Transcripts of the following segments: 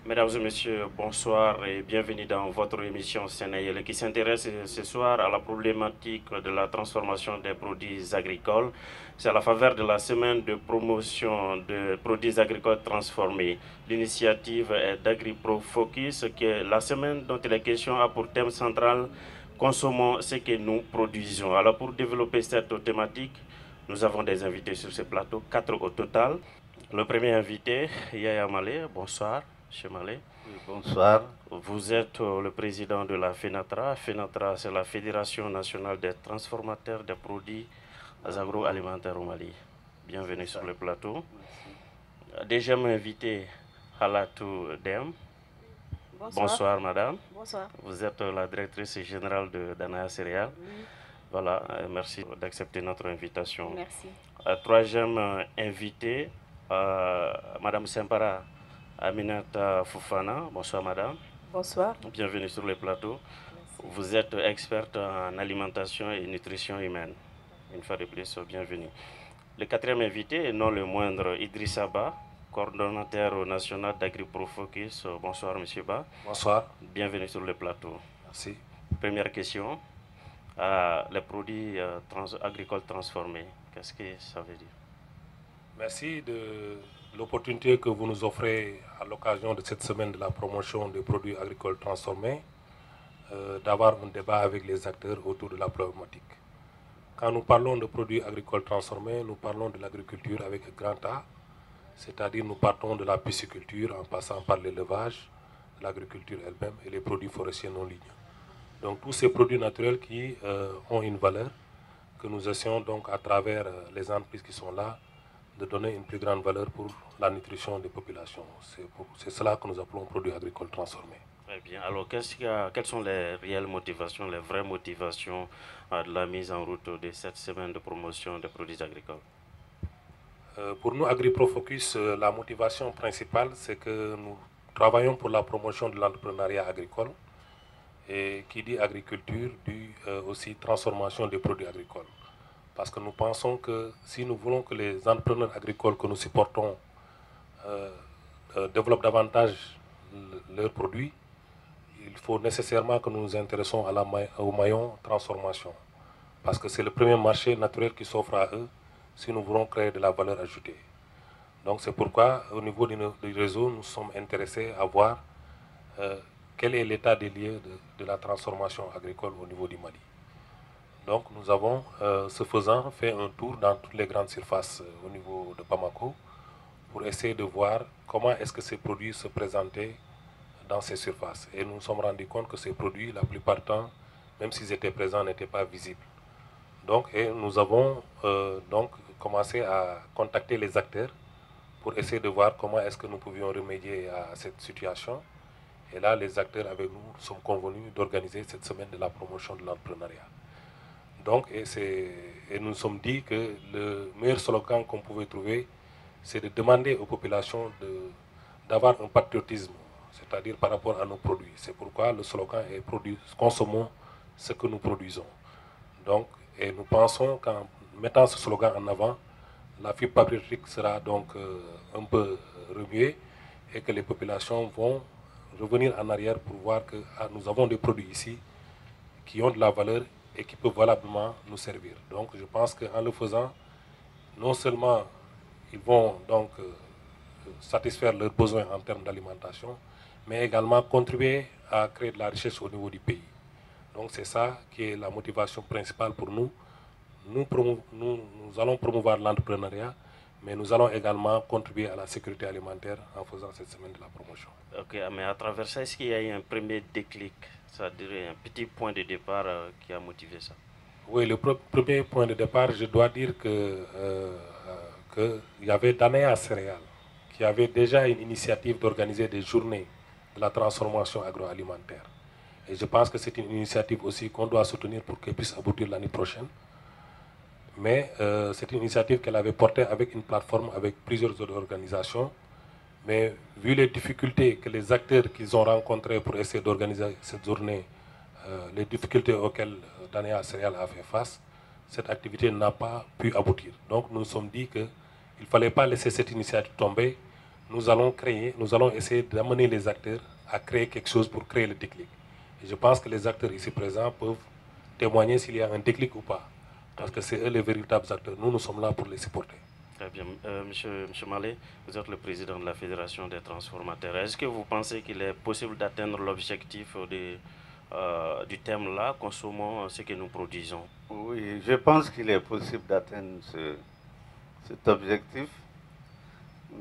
Mesdames et messieurs, bonsoir et bienvenue dans votre émission Sénégal qui s'intéresse ce soir à la problématique de la transformation des produits agricoles. C'est à la faveur de la semaine de promotion de produits agricoles transformés. L'initiative est d'AgriPro Focus, qui est la semaine dont il est question a pour thème central consommons ce que nous produisons. Alors pour développer cette thématique, nous avons des invités sur ce plateau, 4 au total. Le premier invité, Yaya Malé, bonsoir. Monsieur Malé. Oui, bonsoir. Vous êtes le président de la FENATRA. FENATRA, c'est la Fédération nationale des transformateurs des produits agroalimentaires au Mali. Bienvenue sur le plateau. Merci. Deuxième invité, Halatou Dem. Bonsoir. Bonsoir, madame. Bonsoir. Vous êtes la directrice générale de Danaya Céréales. Oui. Voilà, merci d'accepter notre invitation. Merci. Troisième invité, madame Sempara Aminata Foufana. Bonsoir, madame. Bonsoir. Bienvenue sur le plateau. Merci. Vous êtes experte en alimentation et nutrition humaine. Une fois de plus, bienvenue. Le quatrième invité, et non le moindre, Idrissa Ba, coordonnateur national d'AgriProFocus. Bonsoir, monsieur Ba. Bonsoir. Bienvenue sur le plateau. Merci. Première question. Les produits agricoles transformés, qu'est-ce que ça veut dire? Merci de l'opportunité que vous nous offrez à l'occasion de cette semaine de la promotion des produits agricoles transformés, d'avoir un débat avec les acteurs autour de la problématique. Quand nous parlons de produits agricoles transformés, nous parlons de l'agriculture avec un grand A, c'est-à-dire nous partons de la pisciculture en passant par l'élevage, l'agriculture elle-même et les produits forestiers non ligneux. Donc tous ces produits naturels qui ont une valeur, que nous essayons donc à travers les entreprises qui sont là, de donner une plus grande valeur pour la nutrition des populations. C'est cela que nous appelons produits agricoles transformés. Très bien. Alors, quelles sont les réelles motivations, les vraies motivations de la mise en route de cette semaine de promotion des produits agricoles? Pour nous, AgriProFocus, la motivation principale, c'est que nous travaillons pour la promotion de l'entrepreneuriat agricole. Et qui dit agriculture, dit aussi transformation des produits agricoles. Parce que nous pensons que si nous voulons que les entrepreneurs agricoles que nous supportons développent davantage leurs produits, il faut nécessairement que nous nous intéressons au maillon transformation. Parce que c'est le premier marché naturel qui s'offre à eux si nous voulons créer de la valeur ajoutée. Donc c'est pourquoi au niveau du réseau, nous sommes intéressés à voir quel est l'état des lieux de la transformation agricole au niveau du Mali. Donc nous avons, ce faisant, fait un tour dans toutes les grandes surfaces au niveau de Bamako pour essayer de voir comment est-ce que ces produits se présentaient dans ces surfaces. Et nous nous sommes rendus compte que ces produits, la plupart du temps, même s'ils étaient présents, n'étaient pas visibles. Donc, et nous avons donc commencé à contacter les acteurs pour essayer de voir comment est-ce que nous pouvions remédier à cette situation. Et là, les acteurs avec nous sommes convenus d'organiser cette semaine de la promotion de l'entrepreneuriat. Donc, et nous nous sommes dit que le meilleur slogan qu'on pouvait trouver, c'est de demander aux populations d'avoir un patriotisme, c'est-à-dire par rapport à nos produits. C'est pourquoi le slogan est consommons ce que nous produisons. Donc, et nous pensons qu'en mettant ce slogan en avant, la fibre patriotique sera donc un peu remuée et que les populations vont revenir en arrière pour voir que nous avons des produits ici qui ont de la valeur et qui peuvent valablement nous servir. Donc je pense qu'en le faisant, non seulement ils vont donc satisfaire leurs besoins en termes d'alimentation, mais également contribuer à créer de la richesse au niveau du pays. Donc c'est ça qui est la motivation principale pour nous. Nous allons promouvoir l'entrepreneuriat, mais nous allons également contribuer à la sécurité alimentaire en faisant cette semaine de la promotion. Ok, mais à travers ça, est-ce qu'il y a eu un premier déclic, c'est-à-dire un petit point de départ qui a motivé ça? Oui, le premier point de départ, je dois dire qu'il y avait Danaya Céréales qui avait déjà une initiative d'organiser des journées de la transformation agroalimentaire. Et je pense que c'est une initiative aussi qu'on doit soutenir pour qu'elle puisse aboutir l'année prochaine. Mais c'est une initiative qu'elle avait portée avec une plateforme avec plusieurs autres organisations. Mais vu les difficultés que les acteurs qu'ils ont rencontrés pour essayer d'organiser cette journée, les difficultés auxquelles Danaya Céréales a fait face, cette activité n'a pas pu aboutir. Donc nous nous sommes dit qu'il ne fallait pas laisser cette initiative tomber. nous allons essayer d'amener les acteurs à créer quelque chose pour créer le déclic. Et je pense que les acteurs ici présents peuvent témoigner s'il y a un déclic ou pas. Parce que c'est eux les véritables acteurs. Nous sommes là pour les supporter. Très bien. Monsieur Malé, vous êtes le président de la Fédération des transformateurs. Est-ce que vous pensez qu'il est possible d'atteindre l'objectif du thème là, consommons ce que nous produisons? Oui, je pense qu'il est possible d'atteindre cet objectif,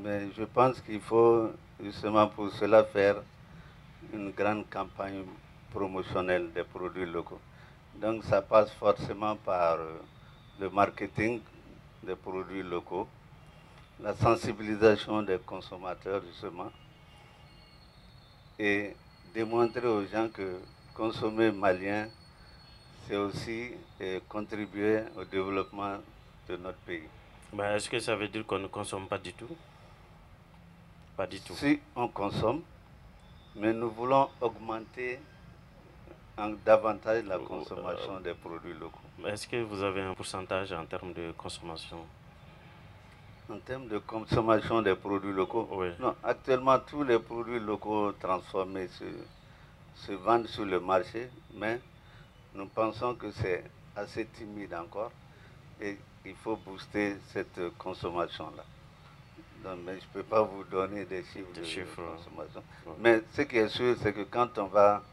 mais je pense qu'il faut justement pour cela faire une grande campagne promotionnelle des produits locaux. Donc ça passe forcément par le marketing des produits locaux, la sensibilisation des consommateurs justement, et démontrer aux gens que consommer malien, c'est aussi contribuer au développement de notre pays. Mais est-ce que ça veut dire qu'on ne consomme pas du tout? Pas du tout. Si on consomme, mais nous voulons augmenter davantage la consommation des produits locaux. Est-ce que vous avez un pourcentage en termes de consommation? En termes de consommation des produits locaux? Oui. Non, actuellement, tous les produits locaux transformés se vendent sur le marché, mais nous pensons que c'est assez timide encore et il faut booster cette consommation-là. Mais je ne peux pas vous donner des chiffres de consommation. Ouais. Mais ce qui est sûr, c'est que quand on va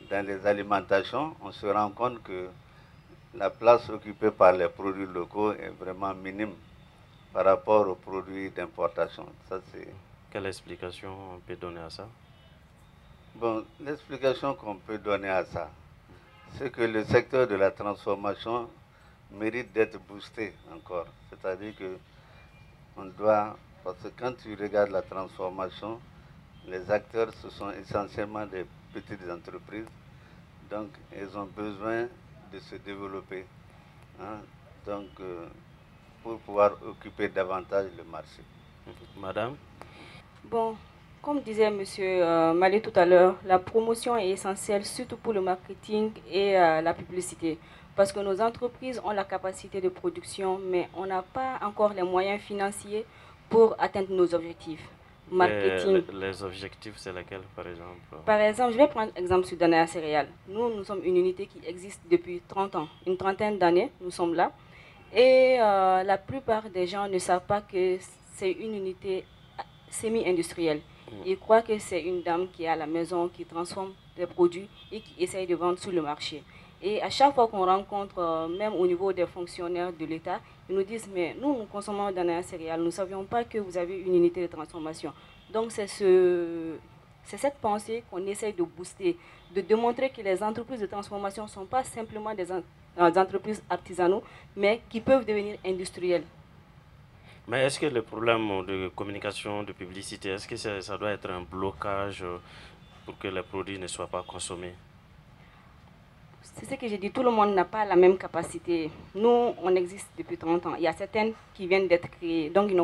dans les alimentations, on se rend compte que la place occupée par les produits locaux est vraiment minime par rapport aux produits d'importation. Quelle explication on peut donner à ça? Bon, l'explication qu'on peut donner à ça, c'est que le secteur de la transformation mérite d'être boosté encore. C'est-à-dire que on doit, parce que quand tu regardes la transformation, les acteurs, ce sont essentiellement des petites entreprises, donc elles ont besoin de se développer, hein, donc pour pouvoir occuper davantage le marché. Madame? Bon, comme disait M. Malé tout à l'heure, la promotion est essentielle, surtout pour le marketing et la publicité. Parce que nos entreprises ont la capacité de production, mais on n'a pas encore les moyens financiers pour atteindre nos objectifs. Marketing. Les objectifs, c'est lesquels, par exemple? Par exemple, je vais prendre l'exemple sur Danaya Céréales. Nous sommes une unité qui existe depuis 30 ans. Une trentaine d'années, nous sommes là. Et la plupart des gens ne savent pas que c'est une unité semi-industrielle. Ils croient que c'est une dame qui est à la maison, qui transforme des produits et qui essaye de vendre sur le marché. Et à chaque fois qu'on rencontre, même au niveau des fonctionnaires de l'État, ils nous disent, mais nous consommons Danaya Céréales, nous ne savions pas que vous avez une unité de transformation. Donc c'est cette pensée qu'on essaye de booster, de démontrer que les entreprises de transformation ne sont pas simplement des entreprises artisanales, mais qui peuvent devenir industrielles. Mais est-ce que le problème de communication, de publicité, est-ce que ça doit être un blocage pour que les produits ne soient pas consommés? C'est ce que j'ai dit, tout le monde n'a pas la même capacité. Nous, on existe depuis 30 ans. Il y a certaines qui viennent d'être créées, donc ils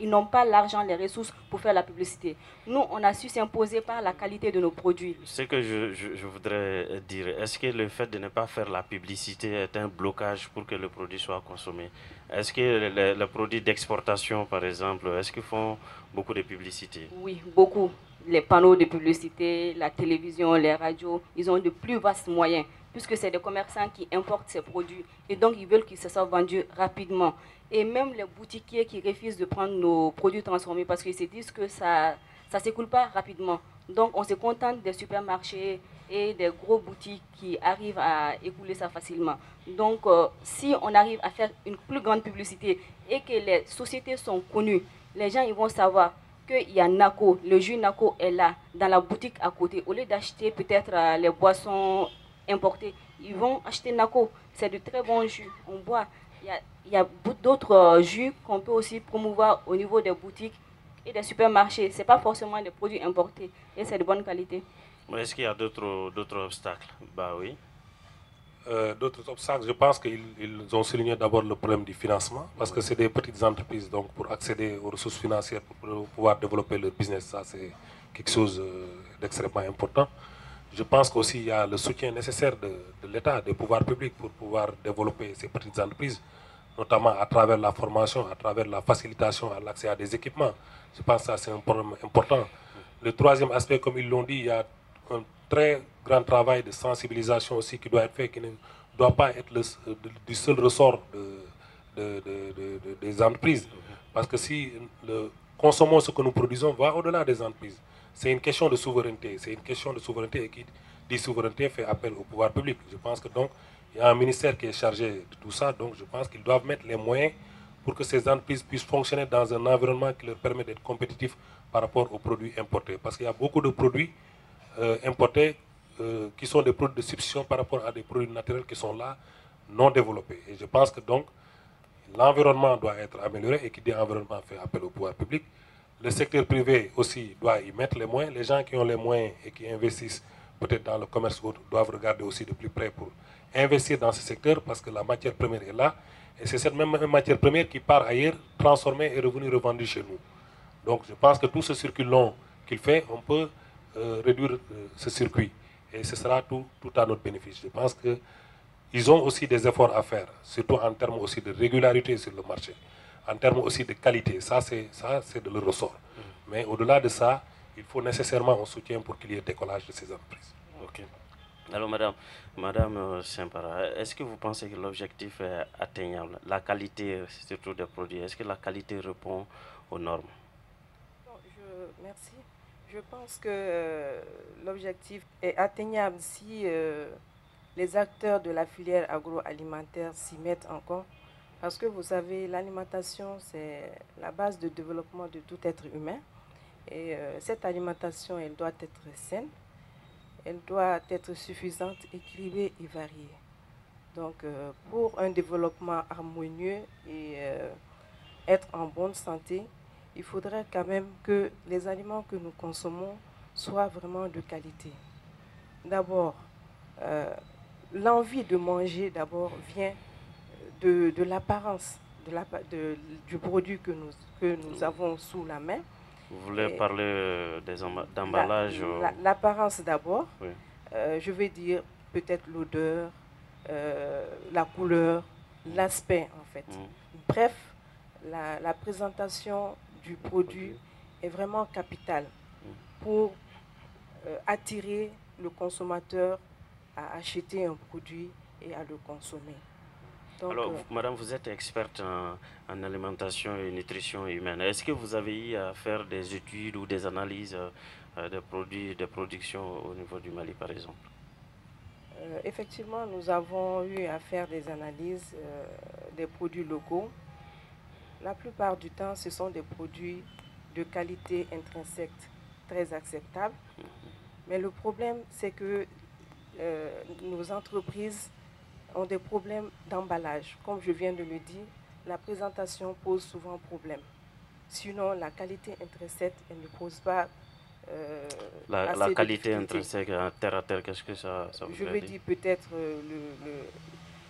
n'ont pas l'argent, les ressources pour faire la publicité. Nous, on a su s'imposer par la qualité de nos produits. Ce que je voudrais dire, est-ce que le fait de ne pas faire la publicité est un blocage pour que le produit soit consommé? Est-ce que les produits d'exportation, par exemple, est-ce qu'ils font beaucoup de publicité? Oui, beaucoup. Les panneaux de publicité, la télévision, les radios, ils ont de plus vastes moyens, puisque c'est des commerçants qui importent ces produits. Et donc, ils veulent qu'ils se soient vendus rapidement. Et même les boutiquiers qui refusent de prendre nos produits transformés parce qu'ils se disent que ça ne s'écoule pas rapidement. Donc, on se contente des supermarchés et des gros boutiques qui arrivent à écouler ça facilement. Donc, si on arrive à faire une plus grande publicité et que les sociétés sont connues, les gens ils vont savoir qu'il y a Nako, le jus Nako est là, dans la boutique à côté. Au lieu d'acheter peut-être les boissons importées, ils vont acheter Nako. C'est de très bons jus, on boit. Il y a d'autres jus qu'on peut aussi promouvoir au niveau des boutiques et des supermarchés. Ce n'est pas forcément des produits importés et c'est de bonne qualité. Mais est-ce qu'il y a d'autres obstacles? Bah oui. D'autres obstacles, je pense qu'ils ont souligné d'abord le problème du financement, parce que c'est des petites entreprises, donc pour accéder aux ressources financières, pour pouvoir développer leur business, ça c'est quelque chose d'extrêmement important. Je pense qu'aussi il y a le soutien nécessaire de l'État, des pouvoirs publics pour pouvoir développer ces petites entreprises. notamment à travers la formation, à travers la facilitation à l'accès à des équipements. Je pense que ça, c'est un problème important. Le troisième aspect, comme ils l'ont dit, il y a un très grand travail de sensibilisation aussi qui doit être fait, qui ne doit pas être du seul ressort des entreprises. Parce que si consommons ce que nous produisons va au-delà des entreprises. C'est une question de souveraineté. C'est une question de souveraineté et qui dit souveraineté fait appel au pouvoir public. Je pense que donc, il y a un ministère qui est chargé de tout ça, donc je pense qu'ils doivent mettre les moyens pour que ces entreprises puissent fonctionner dans un environnement qui leur permet d'être compétitifs par rapport aux produits importés. Parce qu'il y a beaucoup de produits importés qui sont des produits de substitution par rapport à des produits naturels qui sont là, non développés. Et je pense que donc, l'environnement doit être amélioré et qui dit environnement fait appel au pouvoir public. Le secteur privé aussi doit y mettre les moyens. Les gens qui ont les moyens et qui investissent peut-être dans le commerce ou autre doivent regarder aussi de plus près pour investir dans ce secteur parce que la matière première est là. Et c'est cette même matière première qui part ailleurs, transformée et revenue revendue chez nous. Donc je pense que tout ce circuit long qu'il fait, on peut réduire ce circuit. Et ce sera tout à notre bénéfice. Je pense qu'ils ont aussi des efforts à faire, surtout en termes aussi de régularité sur le marché, en termes aussi de qualité. Ça, c'est de leur ressort. Mais au-delà de ça, il faut nécessairement un soutien pour qu'il y ait décollage de ces entreprises. Ok. Alors, Madame Simpara, est-ce que vous pensez que l'objectif est atteignable? La qualité, surtout des produits, est-ce que la qualité répond aux normes? Merci. Je pense que l'objectif est atteignable si les acteurs de la filière agroalimentaire s'y mettent encore. Parce que vous savez, l'alimentation, c'est la base de développement de tout être humain. Et cette alimentation, elle doit être saine, elle doit être suffisante, équilibrée et variée. Donc, pour un développement harmonieux et être en bonne santé, il faudrait quand même que les aliments que nous consommons soient vraiment de qualité. D'abord, l'envie de manger d'abord vient de l'apparence du produit que nous avons sous la main. Vous voulez parler d'emballage? L'apparence d'abord, oui. Je vais dire peut-être l'odeur, la couleur, l'aspect en fait. Bref, la présentation du produit est vraiment capitale pour attirer le consommateur à acheter un produit et à le consommer. Donc, alors, madame, vous êtes experte en alimentation et nutrition humaine. Est-ce que vous avez eu à faire des études ou des analyses de produits, de production au niveau du Mali, par exemple? Effectivement, nous avons eu à faire des analyses des produits locaux. La plupart du temps, ce sont des produits de qualité intrinsèque très acceptables. Mais le problème, c'est que nos entreprises ont des problèmes d'emballage. Comme je viens de le dire, la présentation pose souvent problème. Sinon, la qualité intrinsèque, elle ne pose pas la qualité intrinsèque, terre à terre, qu'est-ce que ça veut dire? Je vais dire peut-être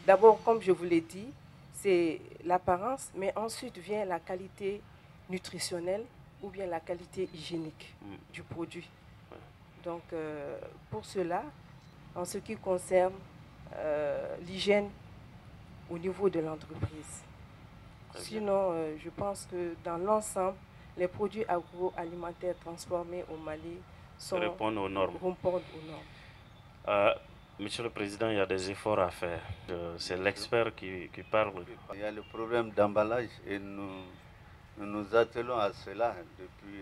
d'abord, comme je vous l'ai dit, c'est l'apparence, mais ensuite vient la qualité nutritionnelle ou bien la qualité hygiénique du produit. Donc, pour cela, en ce qui concerne l'hygiène au niveau de l'entreprise. Sinon, je pense que dans l'ensemble, les produits agroalimentaires transformés au Mali répondent aux normes. Monsieur le Président, il y a des efforts à faire. C'est l'expert qui parle. Il y a le problème d'emballage et nous attelons à cela depuis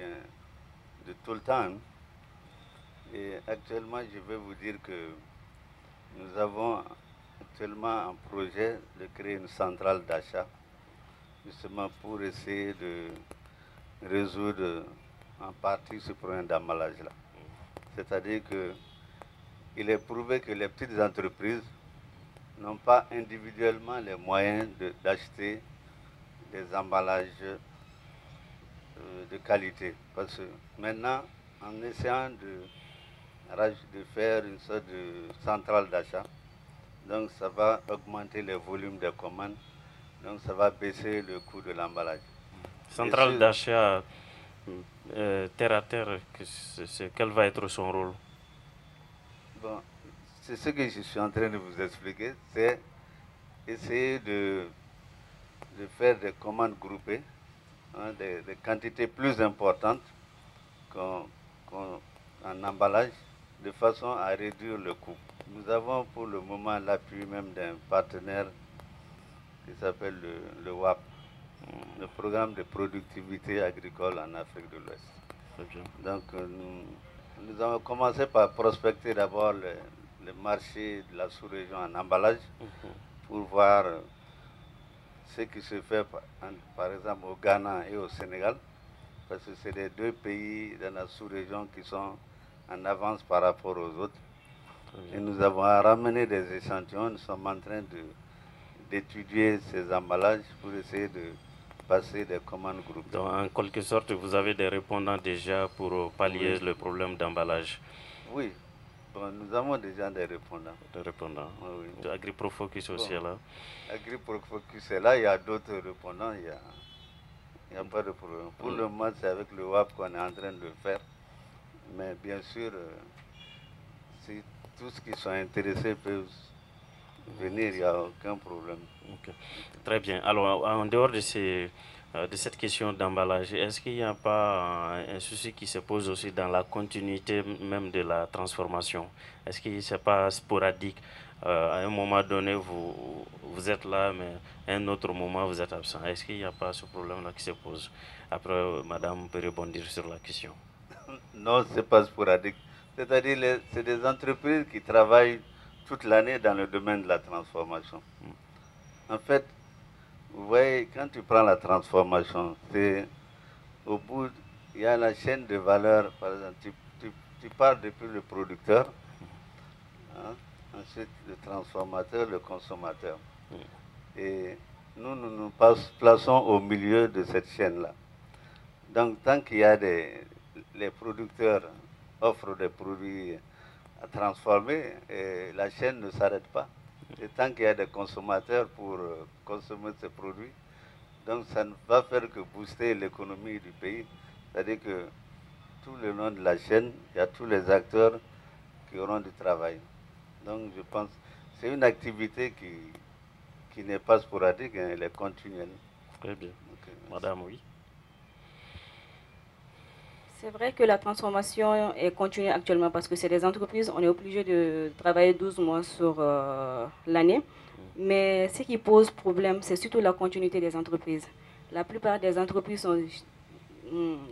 de tout le temps. Et actuellement, je vais vous dire que nous avons actuellement un projet de créer une centrale d'achat, justement pour essayer de résoudre en partie ce problème d'emballage-là. C'est-à-dire qu'il est prouvé que les petites entreprises n'ont pas individuellement les moyens d'acheter des emballages de qualité. Parce que maintenant, en essayant de faire une sorte de centrale d'achat, donc ça va augmenter les volumes de commandes, donc ça va baisser le coût de l'emballage. Centrale d'achat terre à terre, quel va être son rôle? Bon, c'est ce que je suis en train de vous expliquer, c'est essayer de de faire des commandes groupées, hein, des quantités plus importantes en emballage, de façon à réduire le coût. Nous avons pour le moment l'appui même d'un partenaire qui s'appelle le WAP, le programme de productivité agricole en Afrique de l'Ouest. Donc nous avons commencé par prospecter d'abord le marché de la sous-région en emballage pour voir ce qui se fait par exemple au Ghana et au Sénégal, parce que c'est les deux pays dans la sous-région qui sont en avance par rapport aux autres. Et nous avons ramené des échantillons, nous sommes en train d'étudier ces emballages pour essayer de passer des commandes groupées. Donc en quelque sorte, vous avez des répondants déjà pour pallier le problème d'emballage. Oui, bon, nous avons déjà des répondants. Des répondants. Oui. AgriProFocus aussi est là. AgriProFocus est là, il y a d'autres répondants, il n'y a pas de problème. Pour le moment, c'est avec le WAP qu'on est en train de faire. Mais bien sûr, si tous qui sont intéressés peuvent venir, il n'y a aucun problème. Okay. Très bien. Alors, en dehors de cette question d'emballage, est-ce qu'il n'y a pas un souci qui se pose aussi dans la continuité même de la transformation? Est-ce que ce n'est pas sporadique? À un moment donné, vous êtes là, mais à un autre moment, vous êtes absent. Est-ce qu'il n'y a pas ce problème-là qui se pose? Après, madame peut rebondir sur la question. Non, ce n'est pas sporadique. C'est-à-dire c'est des entreprises qui travaillent toute l'année dans le domaine de la transformation. En fait, vous voyez, quand tu prends la transformation, au bout, il y a la chaîne de valeur. Par exemple, tu pars depuis le producteur, hein, ensuite le transformateur, le consommateur. Et nous plaçons au milieu de cette chaîne-là. Donc, tant qu'il y a les producteurs offrent des produits à transformer, et la chaîne ne s'arrête pas. Et tant qu'il y a des consommateurs pour consommer ces produits, donc ça ne va faire que booster l'économie du pays. C'est-à-dire que tout le long de la chaîne, il y a tous les acteurs qui auront du travail. Donc je pense que c'est une activité qui n'est pas sporadique, hein, elle est continuelle. Très bien. Okay. Madame, oui. C'est vrai que la transformation est continue actuellement parce que c'est des entreprises, on est obligé de travailler 12 mois sur l'année. Mais ce qui pose problème, c'est surtout la continuité des entreprises. La plupart des entreprises sont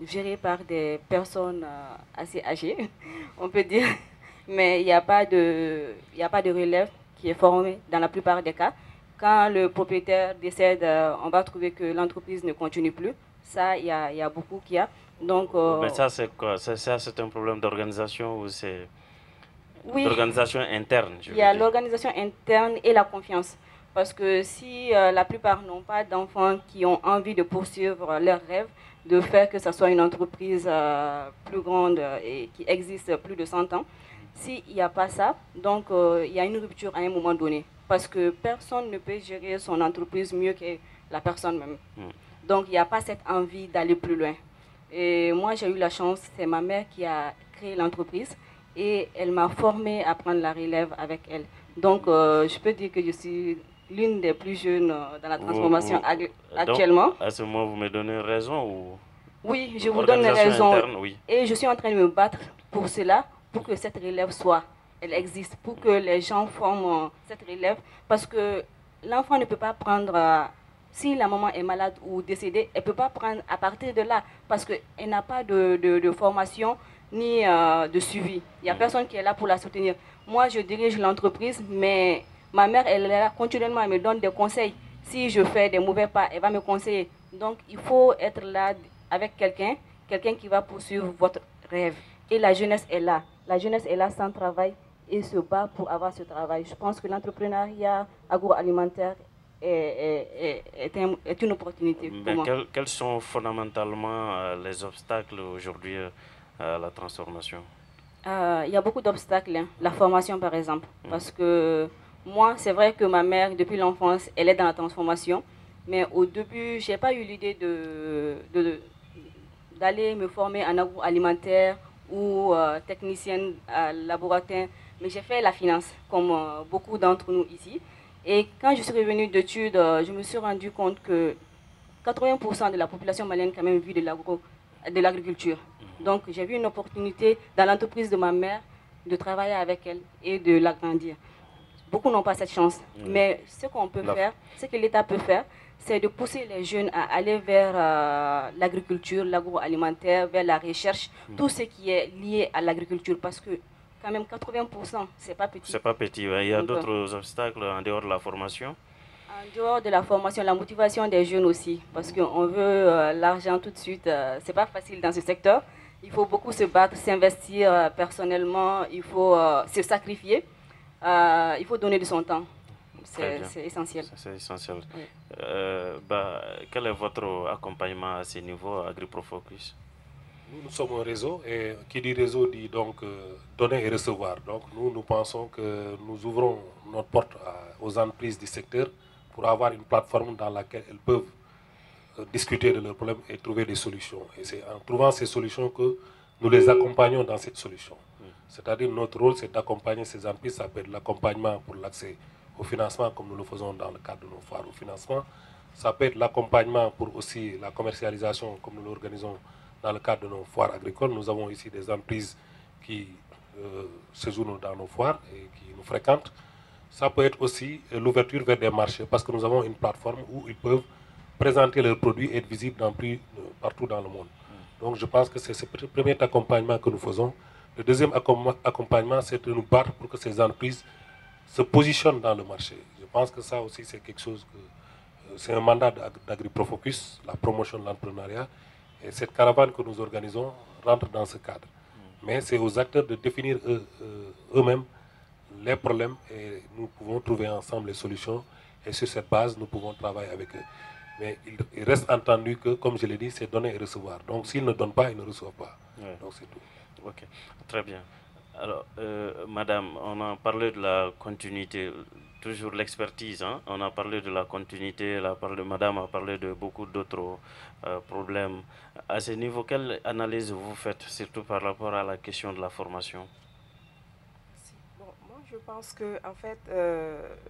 gérées par des personnes assez âgées, on peut dire. Mais il n'y a pas de relève qui est formée dans la plupart des cas. Quand le propriétaire décède, on va trouver que l'entreprise ne continue plus. Ça, il y a beaucoup qui a. Donc, mais ça, c'est quoi? Ça, c'est un problème d'organisation ou c'est d'organisation interne? Il y a l'organisation interne et la confiance. Parce que si la plupart n'ont pas d'enfants qui ont envie de poursuivre leurs rêves, de faire que ce soit une entreprise plus grande et qui existe plus de 100 ans, s'il n'y a pas ça, donc il y a une rupture à un moment donné. Parce que personne ne peut gérer son entreprise mieux que la personne même. Donc il n'y a pas cette envie d'aller plus loin. Et moi, j'ai eu la chance, c'est ma mère qui a créé l'entreprise et elle m'a formée à prendre la relève avec elle. Donc, je peux dire que je suis l'une des plus jeunes dans la transformation actuellement. Donc, à ce moment, vous me donnez raison ou... Oui, je vous donne raison. Interne, oui. Et je suis en train de me battre pour cela, pour que cette relève elle existe, pour que les gens forment cette relève. Parce que l'enfant ne peut pas prendre... si la maman est malade ou décédée, elle ne peut pas prendre à partir de là parce qu'elle n'a pas de formation ni de suivi. Il n'y a personne qui est là pour la soutenir. Moi, je dirige l'entreprise, mais ma mère, elle est là continuellement, elle me donne des conseils. Si je fais des mauvais pas, elle va me conseiller. Donc, il faut être là avec quelqu'un qui va poursuivre votre rêve. Et la jeunesse est là. La jeunesse est là sans travail et se bat pour avoir ce travail. Je pense que l'entrepreneuriat agroalimentaire est une opportunité pour moi. Quels sont fondamentalement les obstacles aujourd'hui à la transformation? Il y a beaucoup d'obstacles. Hein. La formation, par exemple. Parce que moi, c'est vrai que ma mère, depuis l'enfance, elle est dans la transformation. Mais au début, je n'ai pas eu l'idée d'aller me former en agroalimentaire ou technicienne laboratoire. Mais j'ai fait la finance, comme beaucoup d'entre nous ici. Et quand je suis revenue d'études, je me suis rendu compte que 80% de la population malienne quand même vit de l'agriculture. Donc j'ai vu une opportunité dans l'entreprise de ma mère de travailler avec elle et de l'agrandir. Beaucoup n'ont pas cette chance. Mais ce qu'on peut faire, ce que l'État peut faire, c'est de pousser les jeunes à aller vers l'agriculture, l'agroalimentaire, vers la recherche, tout ce qui est lié à l'agriculture. Parce que quand même 80%, c'est pas petit. C'est pas petit, ouais. Il y a d'autres obstacles en dehors de la formation. En dehors de la formation, la motivation des jeunes aussi, parce qu'on veut l'argent tout de suite. C'est pas facile dans ce secteur. Il faut beaucoup se battre, s'investir personnellement, il faut se sacrifier, il faut donner de son temps. C'est essentiel. C'est essentiel. Oui. Quel est votre accompagnement à ce niveau, AgriProFocus? Nous sommes un réseau, et qui dit réseau dit donc donner et recevoir. Donc nous pensons que nous ouvrons notre porte aux entreprises du secteur pour avoir une plateforme dans laquelle elles peuvent discuter de leurs problèmes et trouver des solutions. Et c'est en trouvant ces solutions que nous les accompagnons dans cette solution. C'est-à-dire notre rôle, c'est d'accompagner ces entreprises. Ça peut être l'accompagnement pour l'accès au financement, comme nous le faisons dans le cadre de nos foires au financement. Ça peut être l'accompagnement pour aussi la commercialisation, comme nous l'organisons dans le cadre de nos foires agricoles. Nous avons ici des entreprises qui séjournent dans nos foires et qui nous fréquentent. Ça peut être aussi l'ouverture vers des marchés, parce que nous avons une plateforme où ils peuvent présenter leurs produits et être visibles partout dans le monde. Donc je pense que c'est ce premier accompagnement que nous faisons. Le deuxième accompagnement, c'est de nous battre pour que ces entreprises se positionnent dans le marché. Je pense que ça aussi, c'est quelque chose que... c'est un mandat d'AgriProFocus, la promotion de l'entrepreneuriat. Et cette caravane que nous organisons rentre dans ce cadre. Mais c'est aux acteurs de définir eux-mêmes les problèmes et nous pouvons trouver ensemble les solutions. Et sur cette base, nous pouvons travailler avec eux. Mais il reste entendu que, comme je l'ai dit, c'est donner et recevoir. Donc s'ils ne donnent pas, ils ne reçoivent pas. Ouais. Donc c'est tout. Ok, très bien. Alors, madame, on a parlé de la continuité, toujours l'expertise, hein? On a parlé de la continuité, madame a parlé de beaucoup d'autres problèmes. À ce niveau, quelle analyse vous faites, surtout par rapport à la question de la formation? Bon, moi, je pense que, en fait,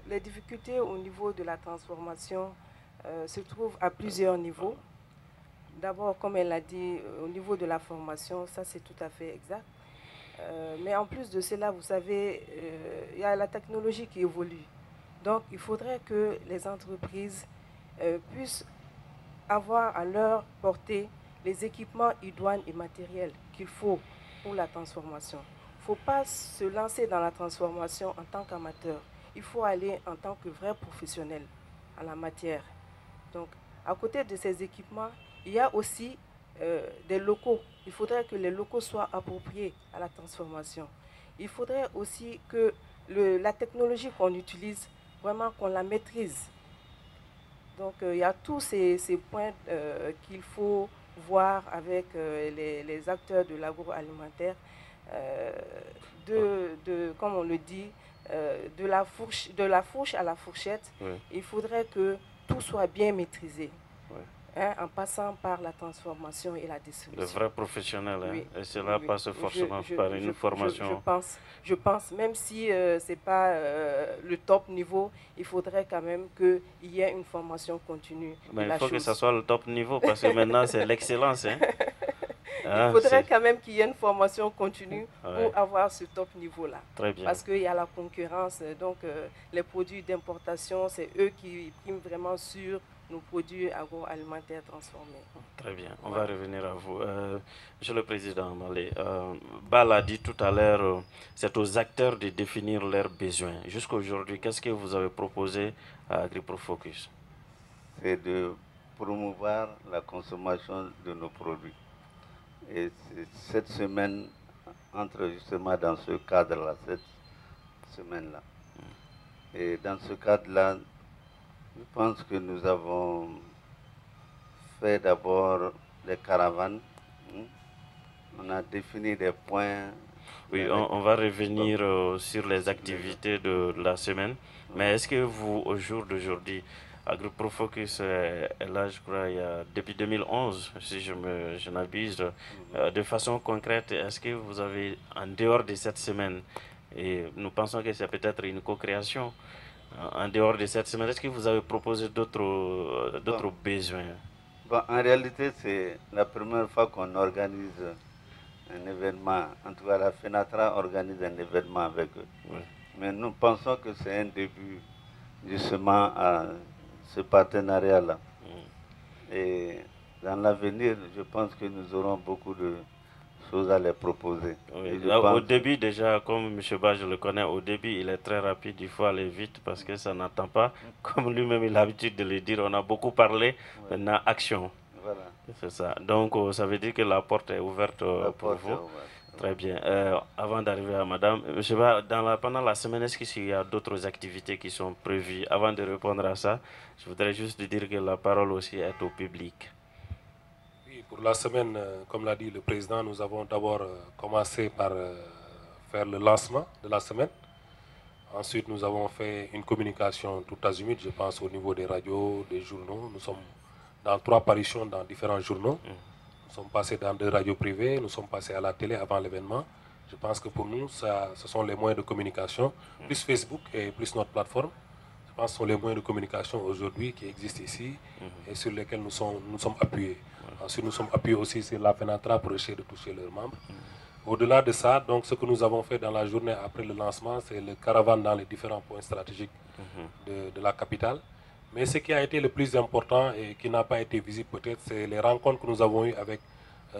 les difficultés au niveau de la transformation se trouvent à plusieurs niveaux. D'abord, comme elle l'a dit, au niveau de la formation, ça c'est tout à fait exact. Mais en plus de cela, vous savez, il y a la technologie qui évolue. Donc, il faudrait que les entreprises puissent avoir à leur portée les équipements idoines et matériels qu'il faut pour la transformation. Il ne faut pas se lancer dans la transformation en tant qu'amateur. Il faut aller en tant que vrai professionnel en la matière. Donc, à côté de ces équipements, il y a aussi des locaux. Il faudrait que les locaux soient appropriés à la transformation. Il faudrait aussi que la technologie qu'on utilise, vraiment qu'on la maîtrise. Donc il y a tous ces points qu'il faut voir avec les acteurs de l'agroalimentaire, comme on le dit, de la fourche à la fourchette. Oui. Il faudrait que tout soit bien maîtrisé. Oui. Hein, en passant par la transformation et la distribution. Le vrai professionnel, hein? Oui. Et cela passe forcément par une formation. Je pense, même si ce n'est pas le top niveau, il faudrait quand même qu'il y ait une formation continue. Mais il faut que ça soit le top niveau, parce que maintenant c'est l'excellence. Hein? Il faudrait quand même qu'il y ait une formation continue pour avoir ce top niveau-là. Très bien. Parce qu'il y a la concurrence, donc les produits d'importation, c'est eux qui priment vraiment sur nos produits agroalimentaires transformés. Très bien, on va revenir à vous. Monsieur le Président Malé, Bal a dit tout à l'heure, c'est aux acteurs de définir leurs besoins. Jusqu'à aujourd'hui, qu'est-ce que vous avez proposé à AgriProFocus? C'est de promouvoir la consommation de nos produits. Et cette semaine, entre justement dans ce cadre-là, cette semaine-là. Et dans ce cadre-là, je pense que nous avons fait d'abord des caravanes. On a défini des points. Oui, on va revenir sur les activités de la semaine. Mais est-ce que vous, au jour d'aujourd'hui, AgriProFocus est là, je crois, depuis 2011, si je n'abuse, de façon concrète, est-ce que vous avez, en dehors de cette semaine, et nous pensons que c'est peut-être une co-création, En dehors de cette semaine, est-ce que vous avez proposé d'autres besoins? Bon, en réalité, c'est la première fois qu'on organise un événement. En tout cas, la FENATRA organise un événement avec eux. Oui. Mais nous pensons que c'est un début justement à ce partenariat-là. Et dans l'avenir, je pense que nous aurons beaucoup de choses à les proposer. Oui. Au début, déjà, comme M. Ba, je le connais, au début, il est très rapide, il faut aller vite parce que ça n'attend pas. Comme lui-même, il a l'habitude de le dire, on a beaucoup parlé, maintenant, action. Voilà. C'est ça. Donc, ça veut dire que la porte est ouverte pour vous. Très bien. Avant d'arriver à Madame, M. Ba, pendant la semaine, est-ce qu'il y a d'autres activités qui sont prévues? Avant de répondre à ça, je voudrais juste dire que la parole aussi est au public. Pour la semaine, comme l'a dit le président, nous avons d'abord commencé par faire le lancement de la semaine. Ensuite, nous avons fait une communication tout azimut, je pense au niveau des radios, des journaux. Nous sommes dans 3 apparitions dans différents journaux. Nous sommes passés dans 2 radios privées, nous sommes passés à la télé avant l'événement. Je pense que pour nous, ce sont les moyens de communication, plus Facebook et plus notre plateforme. Je pense que ce sont les moyens de communication aujourd'hui qui existent ici et sur lesquels nous sommes appuyés. Ensuite, nous sommes appuyés aussi sur la FENATRA pour essayer de toucher leurs membres. Au-delà de ça, donc, ce que nous avons fait dans la journée après le lancement, c'est le caravane dans les différents points stratégiques de la capitale. Mais ce qui a été le plus important et qui n'a pas été visible peut-être, c'est les rencontres que nous avons eues avec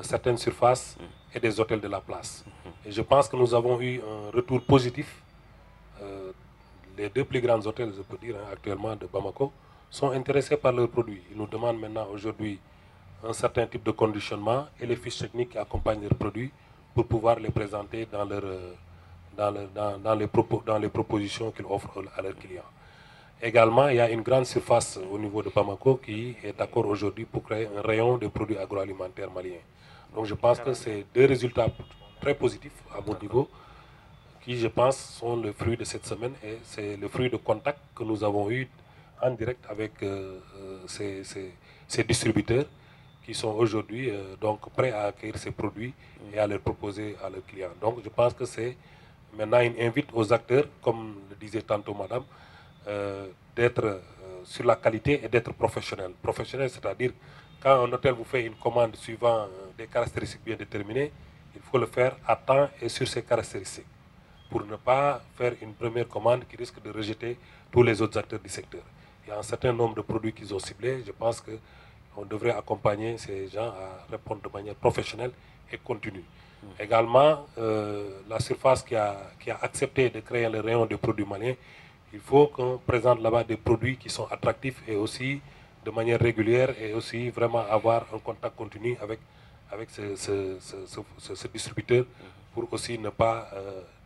certaines surfaces et des hôtels de la place. Et je pense que nous avons eu un retour positif. Les 2 plus grands hôtels, je peux dire, actuellement de Bamako, sont intéressés par leurs produits. Ils nous demandent maintenant aujourd'hui un certain type de conditionnement et les fiches techniques qui accompagnent leurs produits pour pouvoir les présenter dans les propositions qu'ils offrent à leurs clients. Également, il y a une grande surface au niveau de Bamako qui est d'accord aujourd'hui pour créer un rayon de produits agroalimentaires maliens. Donc je pense que c'est 2 résultats très positifs à mon niveau qui, je pense, sont le fruit de cette semaine et c'est le fruit de contacts que nous avons eu en direct avec ces distributeurs qui sont aujourd'hui donc prêts à accueillir ces produits et à les proposer à leurs clients. Donc je pense que c'est maintenant une invite aux acteurs, comme le disait tantôt Madame, d'être sur la qualité et d'être professionnel. Professionnel, c'est-à-dire quand un hôtel vous fait une commande suivant des caractéristiques bien déterminées, il faut le faire à temps et sur ces caractéristiques pour ne pas faire une première commande qui risque de rejeter tous les autres acteurs du secteur. Il y a un certain nombre de produits qu'ils ont ciblés. Je pense qu'on devrait accompagner ces gens à répondre de manière professionnelle et continue. Également, la surface qui a accepté de créer le rayon de produits maliens, il faut qu'on présente là-bas des produits qui sont attractifs et aussi de manière régulière et aussi vraiment avoir un contact continu avec ce distributeur pour aussi ne pas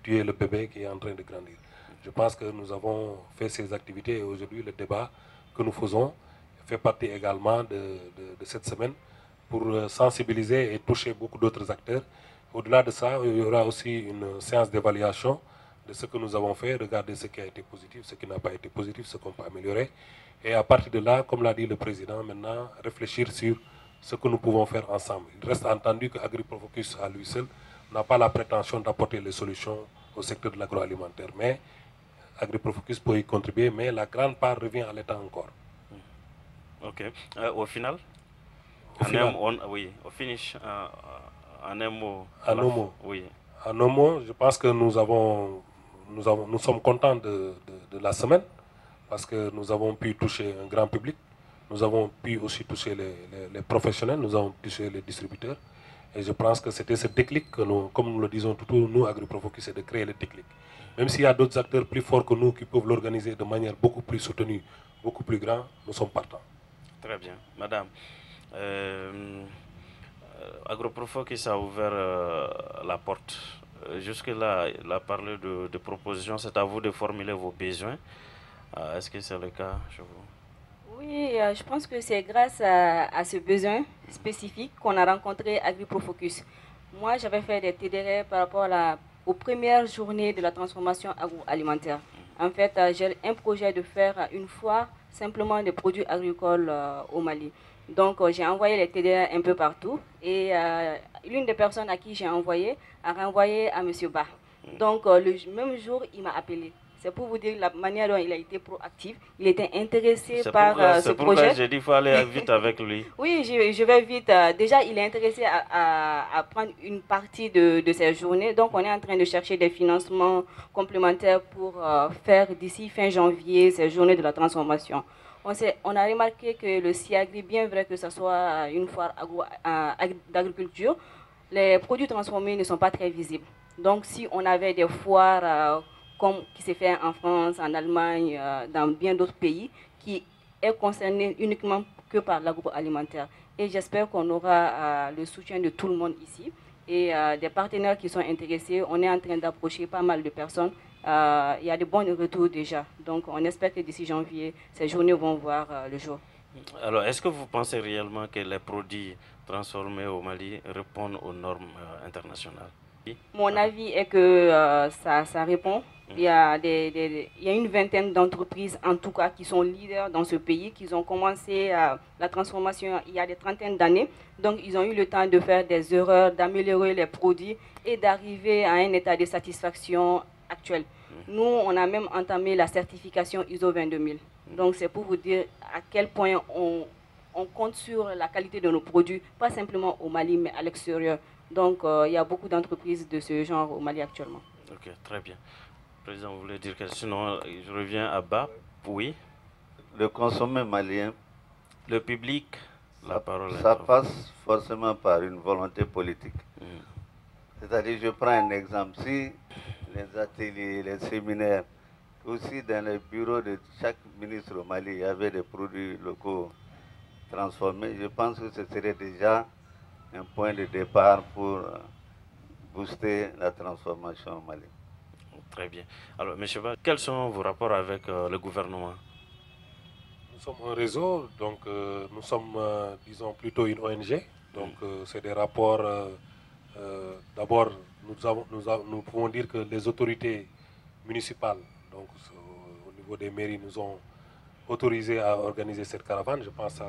tuer le bébé qui est en train de grandir. Je pense que nous avons fait ces activités et aujourd'hui le débat que nous faisons fait partie également de cette semaine pour sensibiliser et toucher beaucoup d'autres acteurs. Au-delà de ça, il y aura aussi une séance d'évaluation de ce que nous avons fait, regarder ce qui a été positif, ce qui n'a pas été positif, ce qu'on peut améliorer. Et à partir de là, comme l'a dit le président, maintenant réfléchir sur ce que nous pouvons faire ensemble. Il reste entendu que AgriProfocus à lui seul n'a pas la prétention d'apporter les solutions au secteur de l'agroalimentaire. Mais AgriProfocus peut y contribuer, mais la grande part revient à l'État encore. Ok. Au final, au finish, en un mot. En un mot. Oui. En un mot, je pense que nous sommes contents de la semaine parce que nous avons pu toucher un grand public. Nous avons pu aussi toucher les professionnels, nous avons touché les distributeurs. Et je pense que c'était ce déclic que nous, comme nous le disons toujours, nous, AgriProfocus, c'est de créer le déclic. Même s'il y a d'autres acteurs plus forts que nous qui peuvent l'organiser de manière beaucoup plus soutenue, beaucoup plus grande, nous sommes partants. Très bien. Madame, AgriProfocus a ouvert la porte. Jusque-là, il a parlé de propositions. C'est à vous de formuler vos besoins. Est-ce que c'est le cas chez vous? Oui, je pense que c'est grâce à ce besoin spécifique qu'on a rencontré AgriProfocus. Moi, j'avais fait des TDR par rapport aux premières journées de la transformation agroalimentaire. En fait, j'ai un projet de faire une foire simplement des produits agricoles au Mali. Donc, j'ai envoyé les TDR un peu partout et l'une des personnes à qui j'ai envoyé a renvoyé à M. Ba. Donc, le même jour, il m'a appelé. C'est pour vous dire la manière dont il a été proactif. Il était intéressé par ce projet. C'est pourquoi j'ai dit qu'il faut aller vite avec lui. Oui, je vais vite. Déjà, il est intéressé à prendre une partie de ces journées. Donc, on est en train de chercher des financements complémentaires pour faire d'ici fin janvier ces journées de la transformation. On a remarqué que le SIAGRI, bien vrai que ce soit une foire d'agriculture, les produits transformés ne sont pas très visibles. Donc, si on avait des foires comme qui s'est fait en France, en Allemagne, dans bien d'autres pays, qui est concerné uniquement que par l'agroalimentaire. Et j'espère qu'on aura le soutien de tout le monde ici et des partenaires qui sont intéressés. On est en train d'approcher pas mal de personnes. Il y a de bons retours déjà. Donc, on espère que d'ici janvier, ces journées vont voir le jour. Alors, est-ce que vous pensez réellement que les produits transformés au Mali répondent aux normes internationales? Mon avis est que ça répond. Il y a une vingtaine d'entreprises, en tout cas, qui sont leaders dans ce pays, qui ont commencé la transformation il y a des trentaines d'années. Donc, ils ont eu le temps de faire des erreurs, d'améliorer les produits et d'arriver à un état de satisfaction actuel. Nous, on a même entamé la certification ISO 22000. Donc, c'est pour vous dire à quel point on compte sur la qualité de nos produits, pas simplement au Mali, mais à l'extérieur. Donc, il y a beaucoup d'entreprises de ce genre au Mali actuellement. Ok, très bien. Le président voulait dire que sinon, je reviens à bas. Oui. Le consommé malien, le public, la parole ça passe forcément par une volonté politique. C'est-à-dire, je prends un exemple. Si les ateliers, les séminaires, aussi dans les bureaux de chaque ministre au Mali, il y avait des produits locaux transformés, je pense que ce serait déjà un point de départ pour booster la transformation au Mali. Très bien. Alors, M. Ba, quels sont vos rapports avec le gouvernement? Nous sommes un réseau, donc nous sommes, disons, plutôt une ONG. Donc, c'est des rapports. D'abord, nous pouvons dire que les autorités municipales, donc au niveau des mairies, nous ont autorisé à organiser cette caravane. Je pense que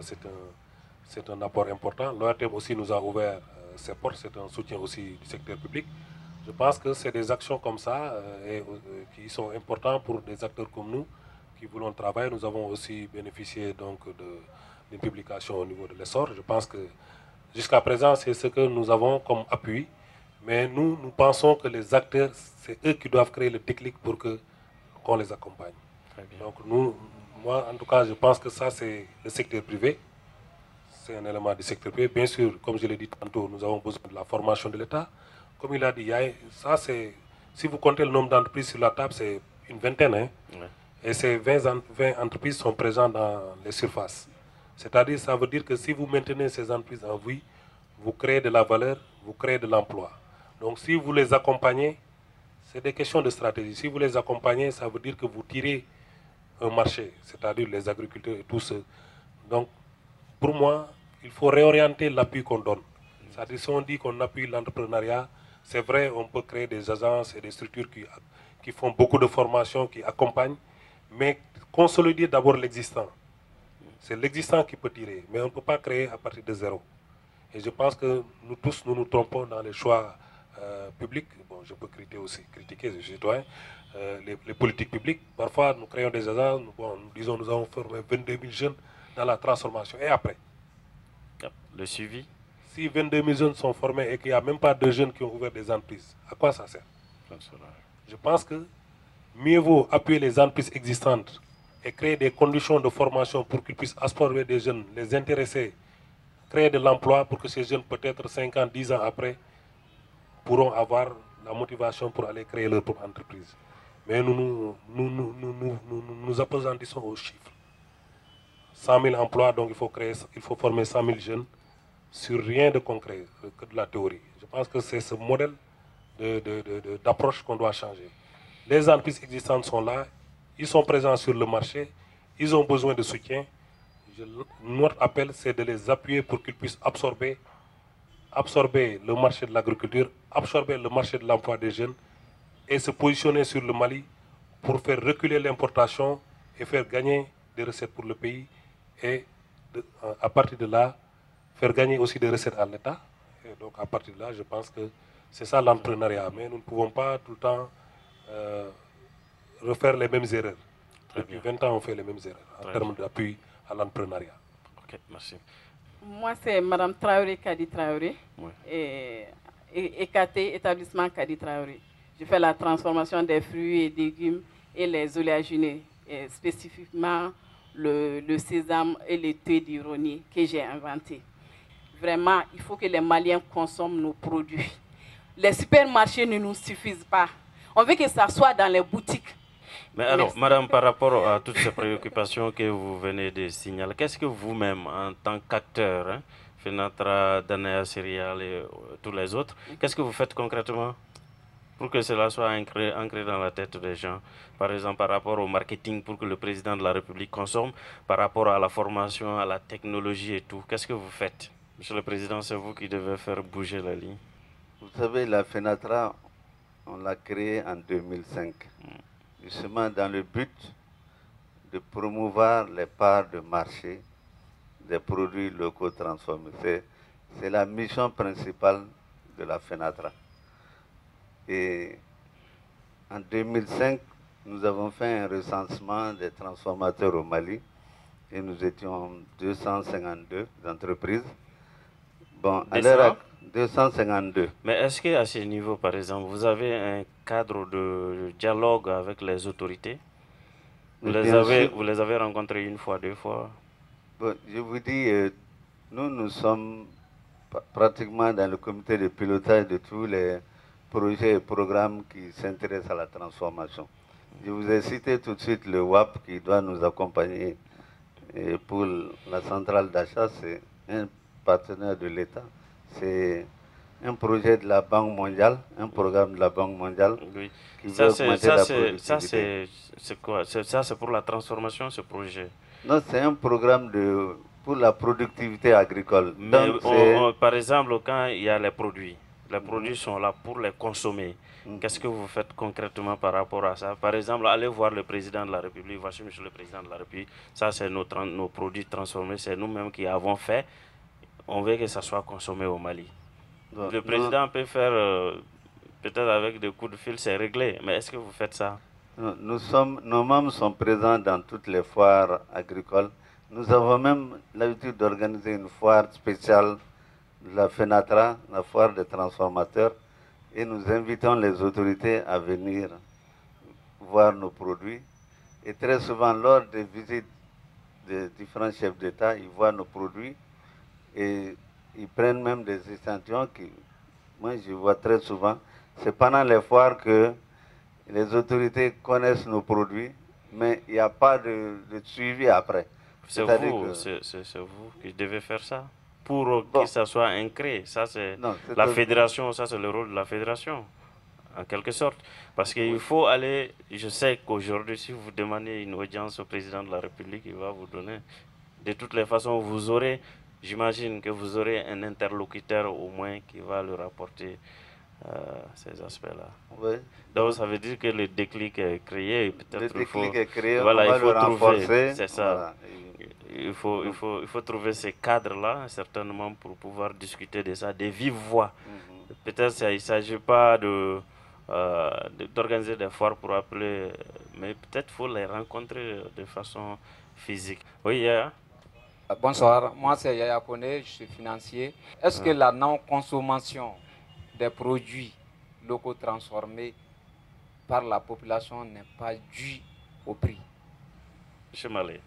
c'est un apport important. L'ORTM aussi nous a ouvert ses portes, c'est un soutien aussi du secteur public. Je pense que c'est des actions comme ça qui sont importantes pour des acteurs comme nous qui voulons travailler. Nous avons aussi bénéficié donc d'une publication au niveau de l'essor. Je pense que jusqu'à présent, c'est ce que nous avons comme appui. Mais nous pensons que les acteurs, c'est eux qui doivent créer le déclic pour qu'on les accompagne. Donc moi, en tout cas, je pense que ça, c'est le secteur privé. C'est un élément du secteur privé. Bien sûr, comme je l'ai dit tantôt, nous avons besoin de la formation de l'État. Comme il a dit, si vous comptez le nombre d'entreprises sur la table, c'est une vingtaine. Hein? Ouais. Et ces 20 entreprises sont présentes dans les surfaces. C'est-à-dire, ça veut dire que si vous maintenez ces entreprises en vie, vous créez de la valeur, vous créez de l'emploi. Donc, si vous les accompagnez, c'est des questions de stratégie. Si vous les accompagnez, ça veut dire que vous tirez un marché, c'est-à-dire les agriculteurs et tous ceux. Donc, pour moi, il faut réorienter l'appui qu'on donne. C'est-à-dire, si on dit qu'on appuie l'entrepreneuriat, c'est vrai, on peut créer des agences et des structures qui font beaucoup de formations, qui accompagnent, mais consolider d'abord l'existant. C'est l'existant qui peut tirer, mais on ne peut pas créer à partir de zéro. Et je pense que nous tous, nous trompons dans les choix publics. Bon, je peux critiquer les citoyens, les politiques publiques. Parfois, nous créons des agences, nous avons formé 22 000 jeunes dans la transformation. Et après? Le suivi? Si 22 000 jeunes sont formés et qu'il n'y a même pas de jeunes qui ont ouvert des entreprises, à quoi ça sert? Je pense que mieux vaut appuyer les entreprises existantes et créer des conditions de formation pour qu'ils puissent absorber des jeunes, les intéresser, créer de l'emploi pour que ces jeunes, peut-être 5 ans, 10 ans après, pourront avoir la motivation pour aller créer leur propre entreprise. Mais nous appesantissons aux chiffres. 100 000 emplois, donc il faut former 100 000 jeunes sur rien de concret, que de la théorie. Je pense que c'est ce modèle d'approche qu'on doit changer. Les entreprises existantes sont là, ils sont présents sur le marché, ils ont besoin de soutien. Notre appel, c'est de les appuyer pour qu'ils puissent absorber le marché de l'agriculture, absorber le marché de l'emploi des jeunes et se positionner sur le Mali pour faire reculer l'importation et faire gagner des recettes pour le pays et à partir de là, faire gagner aussi des recettes à l'État. Et donc à partir de là, je pense que c'est ça l'entrepreneuriat. Mais nous ne pouvons pas tout le temps refaire les mêmes erreurs. Depuis bien. 20 ans, on fait les mêmes erreurs en termes d'appui à l'entrepreneuriat. Ok, merci. Moi, c'est Mme Traoré Kadi Traoré, Oui. et EKT, établissement Kadi Traoré. Je fais la transformation des fruits et légumes et les oléagineux, et spécifiquement le sésame et le thé d'ironie que j'ai inventé. Vraiment, il faut que les Maliens consomment nos produits. Les supermarchés ne nous suffisent pas. On veut que ça soit dans les boutiques. Mais alors, madame, par rapport à toutes ces préoccupations que vous venez de signaler, qu'est-ce que vous-même, en tant qu'acteur, Fenatra, Danaya Céréales et tous les autres, qu'est-ce que vous faites concrètement pour que cela soit ancré dans la tête des gens? Par exemple, par rapport au marketing, pour que le président de la République consomme, par rapport à la formation, à la technologie et tout, qu'est-ce que vous faites? Monsieur le Président, c'est vous qui devez faire bouger la ligne. Vous savez, la FENATRA, on l'a créée en 2005, justement dans le but de promouvoir les parts de marché des produits locaux transformés. C'est la mission principale de la FENATRA. Et en 2005, nous avons fait un recensement des transformateurs au Mali et nous étions 252 entreprises. Bon, à l'heure 252. Mais est-ce qu'à ce niveau, par exemple, vous avez un cadre de dialogue avec les autorités? Vous les avez rencontrés une fois, deux fois? Bon, je vous dis, nous sommes pratiquement dans le comité de pilotage de tous les projets et programmes qui s'intéressent à la transformation. Je vous ai cité tout de suite le WAP qui doit nous accompagner. Et pour la centrale d'achat, c'est un partenaire de l'État. C'est un projet de la Banque mondiale, un programme de la Banque mondiale. Oui. Qui veut augmenter la productivité. C'est quoi? Ça, c'est pour la transformation, ce projet? Non, c'est un programme pour la productivité agricole. Mais par exemple, quand il y a les produits sont là pour les consommer. Qu'est-ce que vous faites concrètement par rapport à ça? Par exemple, allez voir le président de la République. Voici, monsieur le président de la République. Ça, c'est nos produits transformés. C'est nous-mêmes qui avons fait. On veut que ça soit consommé au Mali. Donc, le président peut faire, peut-être avec des coups de fil, c'est réglé. Mais est-ce que vous faites ça? Nos membres sont présents dans toutes les foires agricoles. Nous avons même l'habitude d'organiser une foire spéciale de la FENATRA, la foire des transformateurs, et nous invitons les autorités à venir voir nos produits. Et très souvent, lors des visites des différents chefs d'État, ils voient nos produits et ils prennent même des échantillons qui, moi je vois très souvent. C'est pendant les foires que les autorités connaissent nos produits, mais il n'y a pas de suivi après. C'est vous qui devez faire ça pour que ça soit ancré. Ça, c'est la fédération, ça, c'est le rôle de la fédération, en quelque sorte. Parce qu'il faut aller, je sais qu'aujourd'hui, si vous demandez une audience au président de la République, il va vous donner. De toutes les façons, vous aurez, j'imagine que vous aurez un interlocuteur au moins qui va le rapporter ces aspects-là. Oui. Donc ça veut dire que le déclic est créé. Le déclic est créé, voilà, on va le renforcer. C'est ça. Voilà. Il faut trouver ces cadres-là, certainement, pour pouvoir discuter de ça, de vive voix. Peut-être qu'il ne s'agit pas d'organiser des foires pour appeler, mais peut-être qu'il faut les rencontrer de façon physique. Oui, Yaya? Bonsoir, moi c'est Yaya Kone, je suis financier. Est-ce que la non-consommation des produits locaux transformés par la population n'est pas due au prix? Monsieur Malé.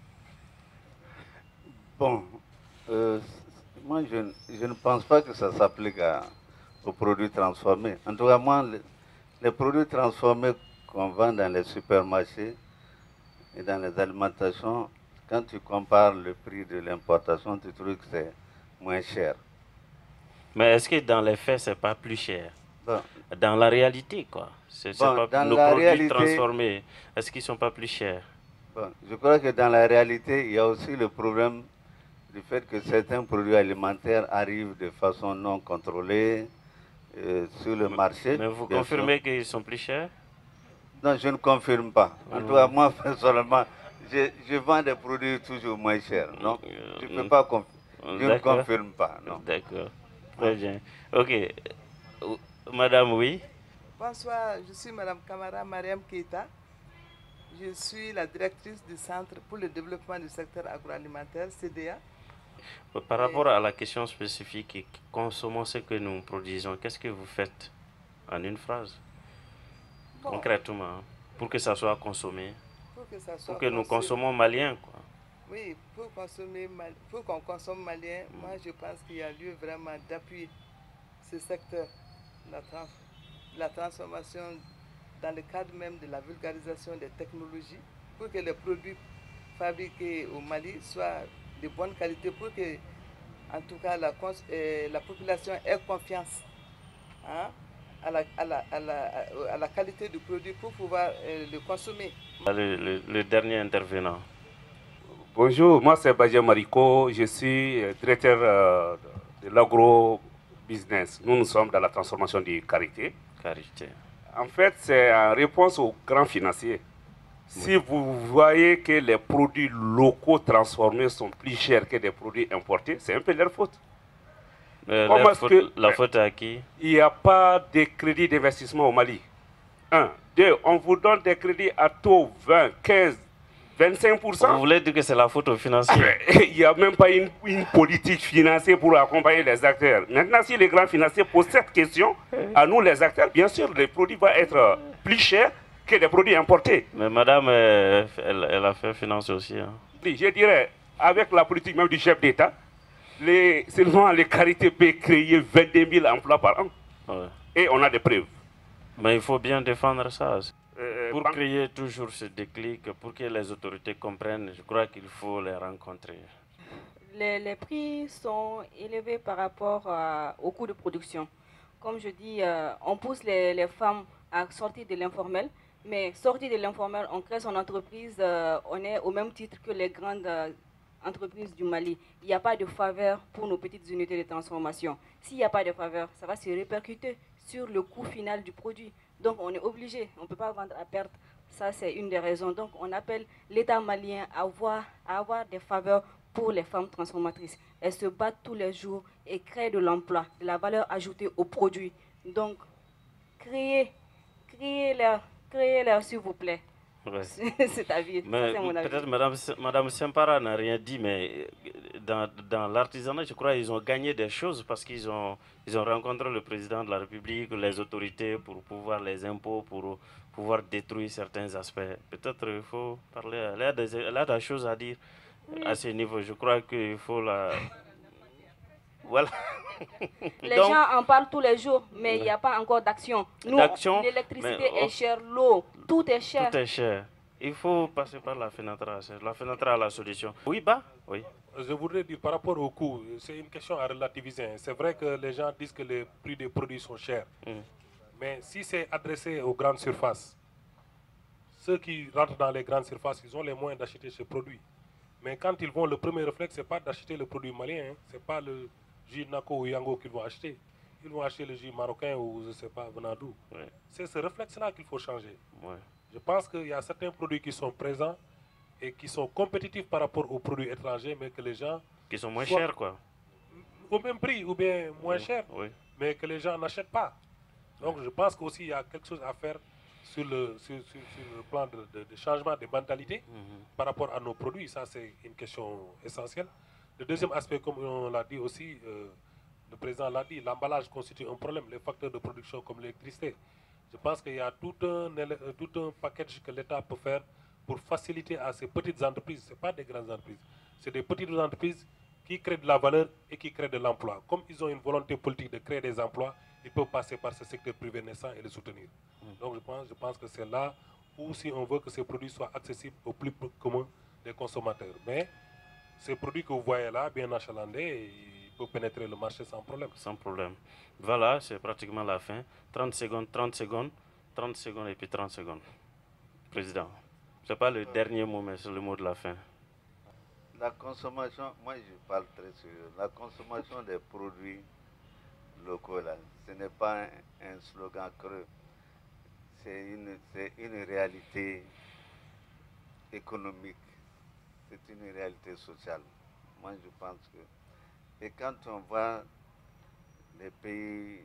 Bon, moi je ne pense pas que ça s'applique aux produits transformés. En tout cas, moi, les produits transformés qu'on vend dans les supermarchés et dans les alimentations, quand tu compares le prix de l'importation, tu trouves que c'est moins cher. Mais est-ce que dans les faits, c'est pas plus cher? Bon. Dans la réalité, quoi. Nos produits transformés, est-ce qu'ils ne sont pas plus chers? Bon, je crois que dans la réalité, il y a aussi le problème du fait que certains produits alimentaires arrivent de façon non contrôlée sur le marché. Mais vous confirmez qu'ils sont plus chers? Non, je ne confirme pas. En tout cas, moi, personnellement, je vends des produits toujours moins chers. Non, je ne peux pas je ne confirme pas. D'accord. Très bien. Ok. Madame, oui. Bonsoir, je suis Madame Kamara Mariam Keita. Je suis la directrice du Centre pour le développement du secteur agroalimentaire, CDA. Par rapport à la question spécifique, consommons ce que nous produisons, qu'est-ce que vous faites en une phrase, concrètement, pour que ça soit consommé, pour que nous consommons malien, quoi. Oui, pour qu'on consomme malien, moi je pense qu'il y a lieu vraiment d'appuyer ce secteur, la transformation dans le cadre même de la vulgarisation des technologies, pour que les produits fabriqués au Mali soient de bonne qualité, pour que, en tout cas, la population ait confiance, hein, à la qualité du produit pour pouvoir le consommer. Le dernier intervenant. Bonjour, moi c'est Badja Mariko, je suis directeur de l'agro-business. Nous sommes dans la transformation du karité. En fait, c'est en réponse aux grands financiers. Si vous voyez que les produits locaux transformés sont plus chers que des produits importés, c'est un peu leur faute. La faute à qui? Il n'y a pas de crédit d'investissement au Mali. 1. 2. On vous donne des crédits à taux 20, 15, 25%. Vous voulez dire que c'est la faute aux financiers? Il n'y a même pas une politique financière pour accompagner les acteurs. Maintenant, si les grands financiers posent cette question, à nous les acteurs, bien sûr, les produits vont être plus chers que les produits importés. Mais madame, elle a fait finance aussi. Hein. Je dirais, avec la politique même du chef d'État, seulement les carités peuvent créer 22 000 emplois par an. Ouais. Et on a des preuves. Mais il faut bien défendre ça. Pour créer toujours ce déclic, pour que les autorités comprennent, je crois qu'il faut les rencontrer. Les prix sont élevés par rapport au coût de production. Comme je dis, on pousse les femmes à sortir de l'informel, mais sortir de l'informel, on crée son entreprise, on est au même titre que les grandes entreprises du Mali. Il n'y a pas de faveur pour nos petites unités de transformation. S'il n'y a pas de faveur, ça va se répercuter sur le coût final du produit. Donc on est obligé, on ne peut pas vendre à perte. Ça, c'est une des raisons. Donc on appelle l'État malien à avoir des faveurs pour les femmes transformatrices. Elles se battent tous les jours et créent de l'emploi, de la valeur ajoutée aux produits. Donc, créez-leur, s'il vous plaît. Ouais. C'est ta vie. Mais peut-être Madame Sempara n'a rien dit, mais dans l'artisanat, je crois qu'ils ont gagné des choses parce qu'ils ont rencontré le président de la République, les autorités pour pouvoir les impôts, pour pouvoir détruire certains aspects. Peut-être il faut parler, elle a des choses à dire à ce niveau. Je crois qu'il faut la... Voilà. Les gens en parlent tous les jours, mais il n'y a pas encore d'action. Nous, l'électricité est chère, l'eau, tout est cher. Tout est cher. Il faut passer par la FENATRA. La FENATRA a la solution. Oui, bah oui. Je voudrais dire par rapport au coût, c'est une question à relativiser. C'est vrai que les gens disent que les prix des produits sont chers. Mais si c'est adressé aux grandes surfaces, ceux qui rentrent dans les grandes surfaces, ils ont les moyens d'acheter ces produits. Mais quand ils vont, le premier réflexe, ce n'est pas d'acheter le produit malien. Hein. Ce n'est pas le jus Nako ou Yango qu'ils vont acheter. Ils vont acheter le jus marocain ou je ne sais pas, venant d'où. Ouais. C'est ce réflexe-là qu'il faut changer. Ouais. Je pense qu'il y a certains produits qui sont présents et qui sont compétitifs par rapport aux produits étrangers, mais que les gens... Qui sont moins chers, quoi. Au même prix ou bien moins chers, mais que les gens n'achètent pas. Donc je pense qu'aussi il y a quelque chose à faire sur le plan de changement de mentalité par rapport à nos produits. Ça, c'est une question essentielle. Le deuxième aspect, comme on l'a dit aussi, le président l'a dit, l'emballage constitue un problème, les facteurs de production comme l'électricité. Je pense qu'il y a tout un package que l'État peut faire pour faciliter à ces petites entreprises. Ce n'est pas des grandes entreprises, c'est des petites entreprises qui créent de la valeur et qui créent de l'emploi. Comme ils ont une volonté politique de créer des emplois, ils peuvent passer par ce secteur privé naissant et le soutenir. Donc je pense que c'est là où, si on veut que ces produits soient accessibles au plus commun des consommateurs. Mais ces produits que vous voyez là, bien achalandés, ils peuvent pénétrer le marché sans problème. Sans problème. Voilà, c'est pratiquement la fin. 30 secondes, 30 secondes, 30 secondes et puis 30 secondes. Président, ce n'est pas le dernier mot, mais c'est le mot de la fin. La consommation, moi je parle très sérieux, la consommation des produits locaux, là, ce n'est pas un slogan creux, c'est une réalité économique, c'est une réalité sociale. Moi je pense que, et quand on va les pays,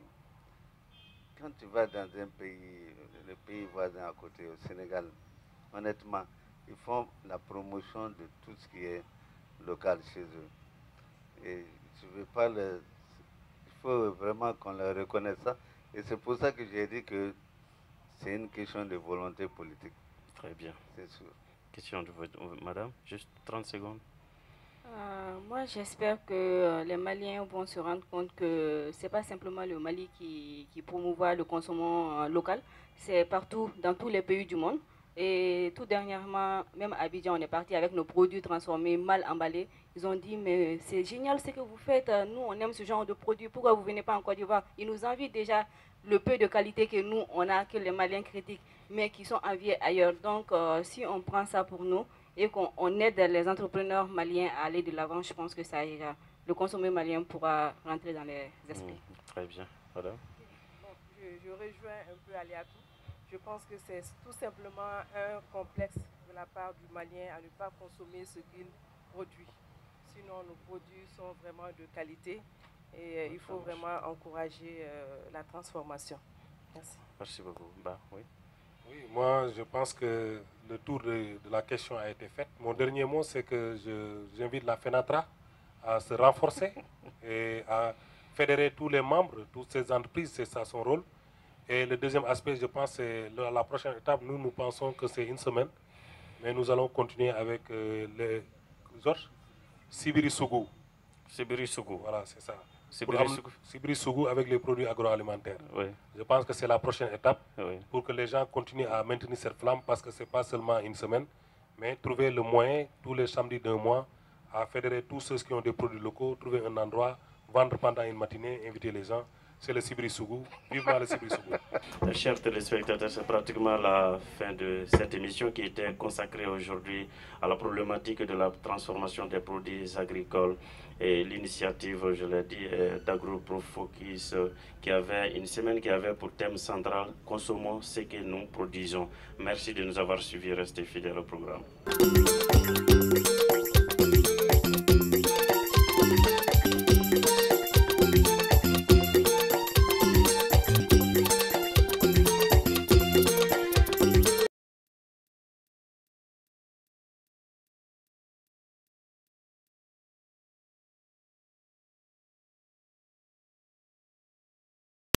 quand tu vas dans un pays, le pays voisin à côté, au Sénégal, honnêtement, ils font la promotion de tout ce qui est local chez eux. Et je veux pas il faut vraiment qu'on leur reconnaisse ça. Et c'est pour ça que j'ai dit que c'est une question de volonté politique. Très bien. C'est sûr. Question de votre... Madame, juste 30 secondes. Moi, j'espère que les Maliens vont se rendre compte que ce n'est pas simplement le Mali qui promouvoit le consommation local, c'est partout, dans tous les pays du monde. Et tout dernièrement, même à Abidjan, on est parti avec nos produits transformés, mal emballés. Ils ont dit, mais c'est génial ce que vous faites, nous on aime ce genre de produits, pourquoi vous ne venez pas en Côte d'Ivoire? Ils nous envient déjà le peu de qualité que nous, on a, que les Maliens critiquent, mais qui sont enviés ailleurs. Donc, si on prend ça pour nous, et qu'on aide les entrepreneurs maliens à aller de l'avant, je pense que ça ira. Le consommé malien pourra rentrer dans les esprits. Très bien. Voilà. Bon, je rejoins un peu Aliatou. Je pense que c'est tout simplement un complexe de la part du Malien à ne pas consommer ce qu'il produit. Sinon, nos produits sont vraiment de qualité et il faut vraiment encourager la transformation. Merci. Merci beaucoup. Bah, oui. Oui, moi je pense que le tour de la question a été fait. Mon dernier mot, c'est que j'invite la FENATRA à se renforcer et à fédérer tous les membres, toutes ces entreprises, c'est ça son rôle. Et le deuxième aspect, je pense, c'est la prochaine étape. Nous pensons que c'est une semaine, mais nous allons continuer avec les autres. Sibiri Sougou. Sibiri Sougou. Voilà, c'est ça. Sibiri Sougou avec les produits agroalimentaires. Oui. Je pense que c'est la prochaine étape oui. pour que les gens continuent à maintenir cette flamme parce que ce n'est pas seulement une semaine, mais trouver le moyen, tous les samedis d'un mois, à fédérer tous ceux qui ont des produits locaux, trouver un endroit, vendre pendant une matinée, inviter les gens. C'est le Sibiri Sougou. Vivement le Sibiri Sougou. Chers téléspectateurs, c'est pratiquement la fin de cette émission qui était consacrée aujourd'hui à la problématique de la transformation des produits agricoles et l'initiative, je l'ai dit, d'AgroProFocus qui avait une semaine qui avait pour thème central « Consommons ce que nous produisons ». Merci de nous avoir suivis, restez fidèles au programme.